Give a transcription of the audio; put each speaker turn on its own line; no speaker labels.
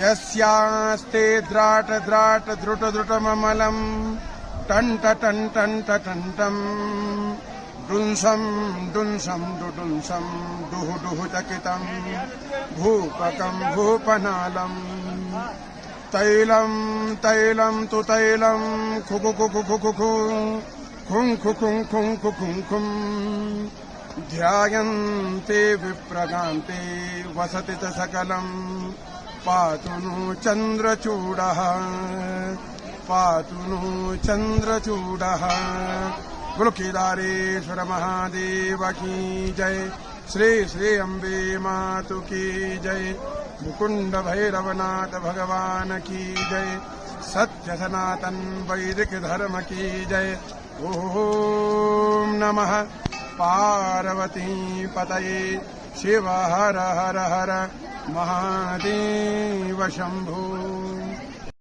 यस्यास्ते द्राट द्राट द्रुट द्रुटममलं turned turned turned टंटम डुंसम डुंसम डुडुंसम दुहु दुहु चकितं भूपकं भूपनालं तैलं तैलं तु तैलं खुखु खुखु खुखु खुं खुं खुं खुं खुं ध्यायन्ते विप्रगान्ते वसति च सकलं पातु नो चन्द्रचूडः पातु नो चन्द्रचूडः। बोलो केदारेश्वर महादेव की जय। श्री श्री अम्बे मातु की जय। मुकुंड भैरवनाथ भगवान की जय। सत्य सनातन वैदिक धर्म की जय। ओम नमः पार्वती पतये शिव हर हर हर महादेव शंभो।